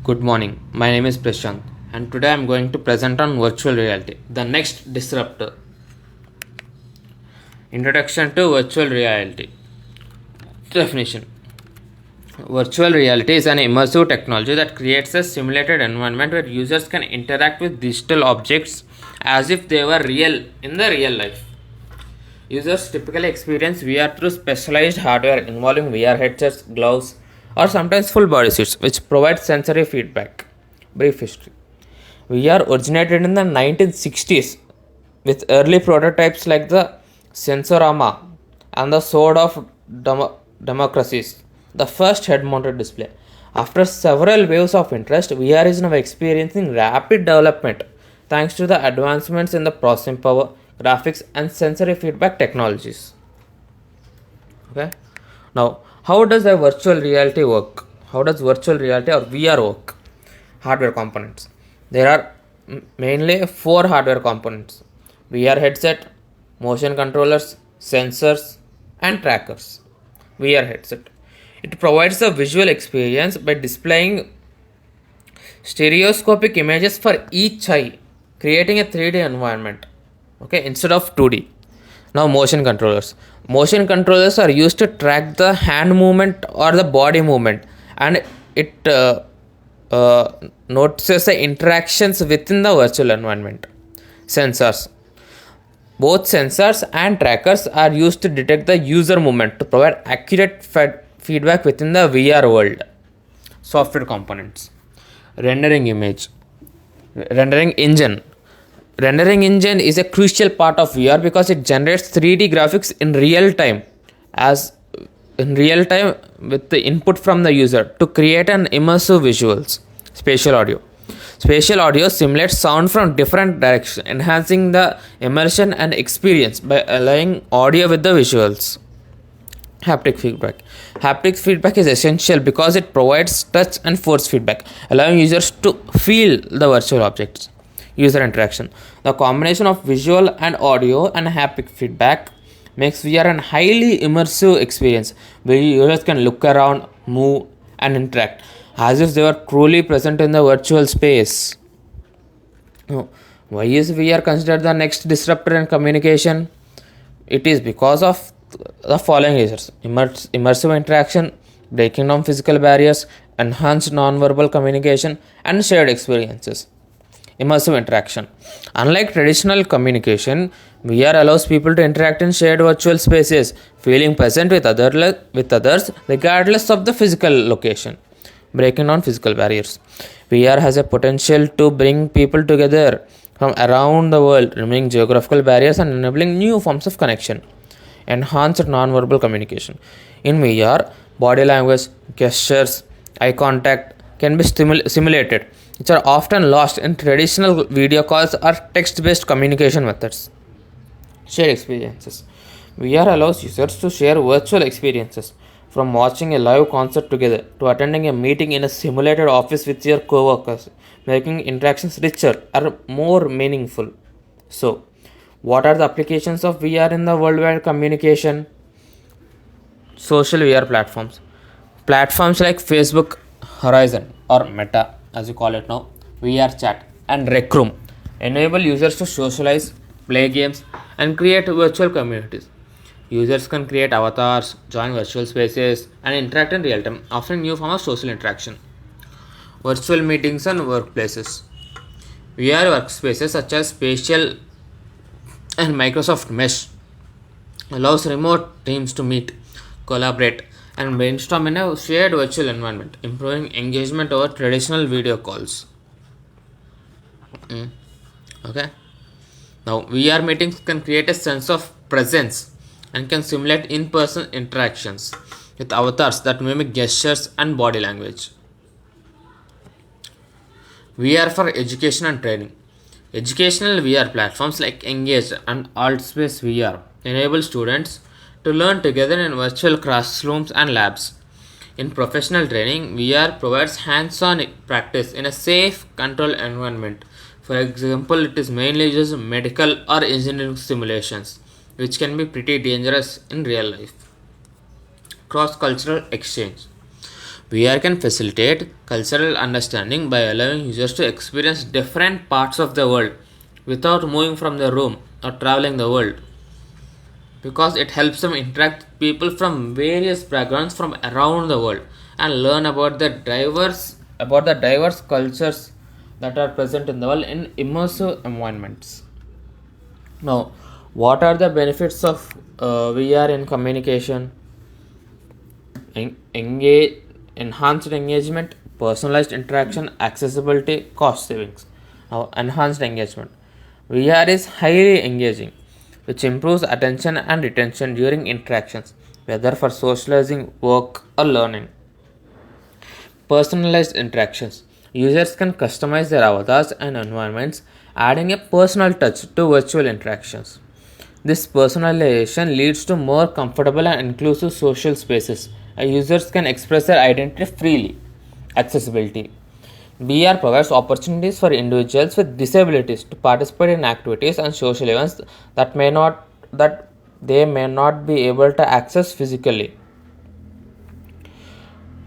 Good morning. My name is Prashant, and today I am going to present on virtual reality, the next disruptor. Introduction to virtual reality. Definition: virtual reality is an immersive technology that creates a simulated environment where users can interact with digital objects as if they were real in the real life. Users typically experience VR through specialized hardware involving VR headsets, gloves, or sometimes full body suits, which provide sensory feedback. Brief history: VR originated in the 1960s with early prototypes like the Sensorama and the Sword of Democracies, the first head mounted display. After several waves of interest, VR is now experiencing rapid development thanks to the advancements in the processing power, graphics, and sensory feedback technologies. Okay, now how does a virtual reality work? How does virtual reality or VR work? Hardware components. There are mainly four hardware components: VR headset, motion controllers, sensors, and trackers. VR headset. It provides a visual experience by displaying stereoscopic images for each eye, creating a 3D environment, okay, instead of 2D. Now, motion controllers. Motion controllers are used to track the hand movement or the body movement, and it notices the interactions within the virtual environment. Sensors. Both sensors and trackers are used to detect the user movement to provide accurate feedback within the VR world. Software components. Rendering image. Rendering engine. Rendering engine is a crucial part of VR because it generates 3D graphics in real time with the input from the user to create an immersive visuals. Spatial audio. Spatial audio simulates sound from different directions, enhancing the immersion and experience by allowing audio with the visuals. Haptic feedback. Haptic feedback is essential because it provides touch and force feedback, allowing users to feel the virtual objects. User interaction. The combination of visual and audio and haptic feedback makes VR a highly immersive experience where users can look around, move, and interact as if they were truly present in the virtual space. Why is VR considered the next disruptor in communication? It is because of the following reasons: immersive interaction, breaking down physical barriers, enhanced non-verbal communication, and shared experiences. Immersive interaction. Unlike traditional communication, VR allows people to interact in shared virtual spaces, feeling present with others regardless of the physical location. Breaking down physical barriers. VR has a potential to bring people together from around the world, removing geographical barriers and enabling new forms of connection. Enhanced non-verbal communication. In VR, body language, gestures, eye contact can be simulated, which are often lost in traditional video calls or text-based communication methods. Shared experiences. VR allows users to share virtual experiences, from watching a live concert together to attending a meeting in a simulated office with your coworkers, making interactions richer or more meaningful. So, what are the applications of VR in the worldwide communication? Social VR platforms. Platforms like Facebook, Horizon, or Meta, as you call it now, VR Chat, and Rec Room enable users to socialize, play games, and create virtual communities. Users can create avatars, join virtual spaces, and interact in real time, offering new form of social interaction. Virtual meetings and workplaces. VR workspaces such as Spatial and Microsoft Mesh allows remote teams to meet, collaborate, and brainstorm in a shared virtual environment, improving engagement over traditional video calls. Okay. Now, VR meetings can create a sense of presence and can simulate in-person interactions with avatars that mimic gestures and body language. VR for education and training. Educational VR platforms like Engage and AltSpace VR enable students to learn together in virtual classrooms and labs. In professional training, VR provides hands-on practice in a safe, controlled environment. For example, it is mainly used in medical or engineering simulations, which can be pretty dangerous in real life. Cross-cultural exchange. VR can facilitate cultural understanding by allowing users to experience different parts of the world without moving from their room or traveling the world, because it helps them interact with people from various backgrounds from around the world and learn about the diverse cultures that are present in the world in immersive environments. Now, what are the benefits of VR in communication? Engage, enhanced engagement, personalized interaction, accessibility, cost savings. Now, enhanced engagement. VR is highly engaging, which improves attention and retention during interactions, whether for socializing, work, or learning. Personalized interactions. Users can customize their avatars and environments, adding a personal touch to virtual interactions. This personalization leads to more comfortable and inclusive social spaces, and users can express their identity freely. Accessibility. VR provides opportunities for individuals with disabilities to participate in activities and social events that they may not be able to access physically.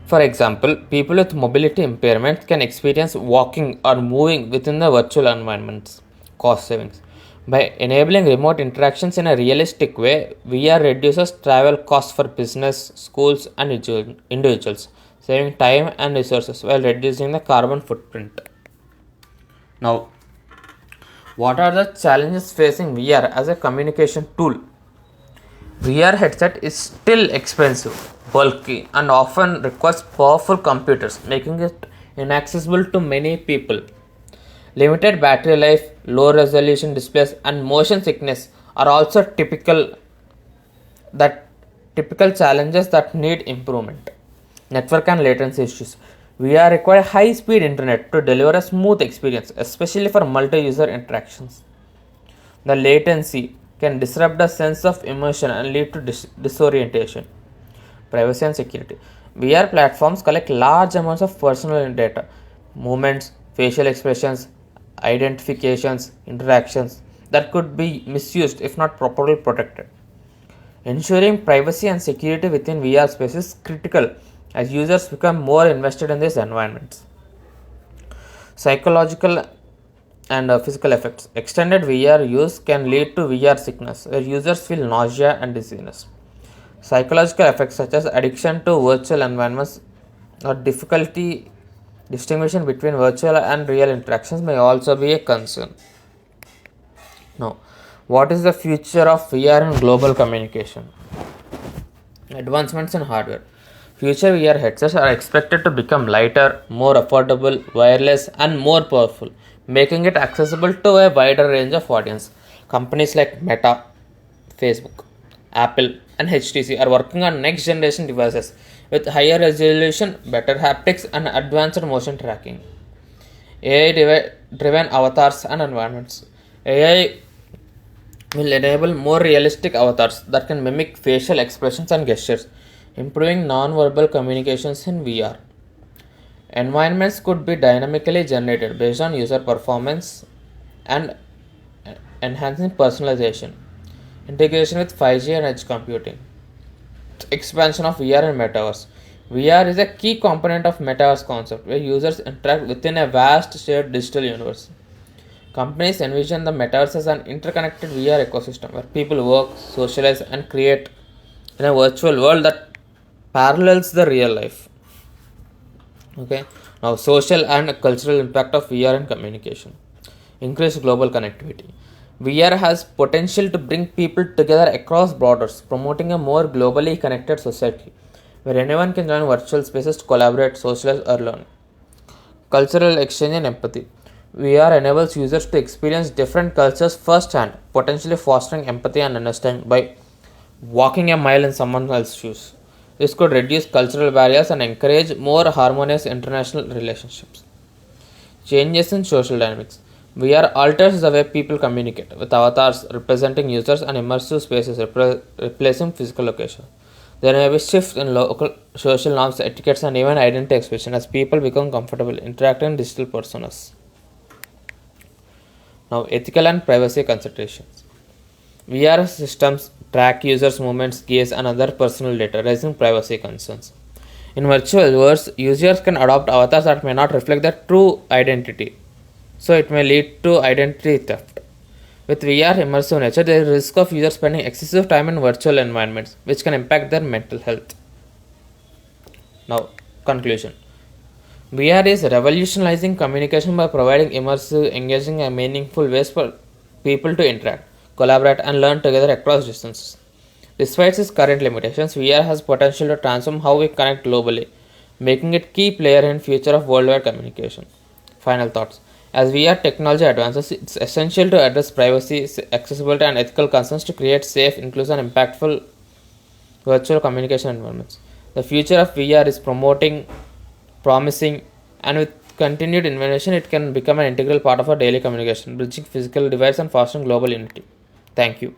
For example, people with mobility impairments can experience walking or moving within the virtual environments. Cost savings. By enabling remote interactions in a realistic way, VR reduces travel costs for business, schools, and individuals, saving time and resources while reducing the carbon footprint. Now, what are the challenges facing VR as a communication tool? VR headset is still expensive, bulky, and often requires powerful computers, making it inaccessible to many people. Limited battery life, low resolution displays, and motion sickness are also that typical challenges that need improvement. Network and latency issues. VR require high speed internet to deliver a smooth experience, especially for multi user interactions. The latency can disrupt the sense of immersion and lead to disorientation. Privacy and security. VR platforms collect large amounts of personal data, movements, facial expressions, identifications, interactions that could be misused if not properly protected. Ensuring privacy and security within VR space is critical as users become more invested in these environments. Psychological and physical effects. Extended VR use can lead to VR sickness, where users feel nausea and dizziness. Psychological effects such as addiction to virtual environments or difficulty distinguishing between virtual and real interactions may also be a concern. Now, what is the future of VR in global communication? Advancements in hardware. Future VR headsets are expected to become lighter, more affordable, wireless, and more powerful, making it accessible to a wider range of audience. Companies like Meta, Facebook, Apple, and HTC are working on next generation devices with higher resolution, better haptics, and advanced motion tracking. AI driven avatars and environments. AI will enable more realistic avatars that can mimic facial expressions and gestures, improving non-verbal communications in VR. Environments could be dynamically generated based on user performance and enhancing personalization. Integration with 5G and edge computing. Expansion of VR and metaverse. VR is a key component of metaverse concept where users interact within a vast shared digital universe. Companies envision the metaverse as an interconnected VR ecosystem where people work, socialize, and create in a virtual world that parallels the real life. Okay. Now, social and cultural impact of VR and communication. Increased global connectivity. VR has potential to bring people together across borders, promoting a more globally connected society where anyone can join virtual spaces to collaborate, socialize, or learn. Cultural exchange and empathy. VR enables users to experience different cultures firsthand, potentially fostering empathy and understanding by walking a mile in someone else's shoes. This could reduce cultural barriers and encourage more harmonious international relationships. Changes in social dynamics. VR alters the way people communicate, with avatars representing users and immersive spaces replacing physical locations. There may be shifts in local social norms, etiquettes, and even identity expression as people become comfortable interacting with digital personas. Now, ethical and privacy considerations. VR systems track users' movements, gaze, and other personal data, raising privacy concerns. In virtual worlds, users can adopt avatars that may not reflect their true identity, so it may lead to identity theft. With VR immersive nature, there is a risk of users spending excessive time in virtual environments, which can impact their mental health. Now, conclusion. VR is revolutionizing communication by providing immersive, engaging, and meaningful ways for people to interact, collaborate, and learn together across distances. Despite its current limitations, VR has potential to transform how we connect globally, making it key player in future of worldwide communication. Final thoughts. As VR technology advances, it's essential to address privacy, accessibility, and ethical concerns to create safe, inclusive, and impactful virtual communication environments. The future of VR is promising, and with continued innovation, it can become an integral part of our daily communication, bridging physical divides and fostering global unity. Thank you.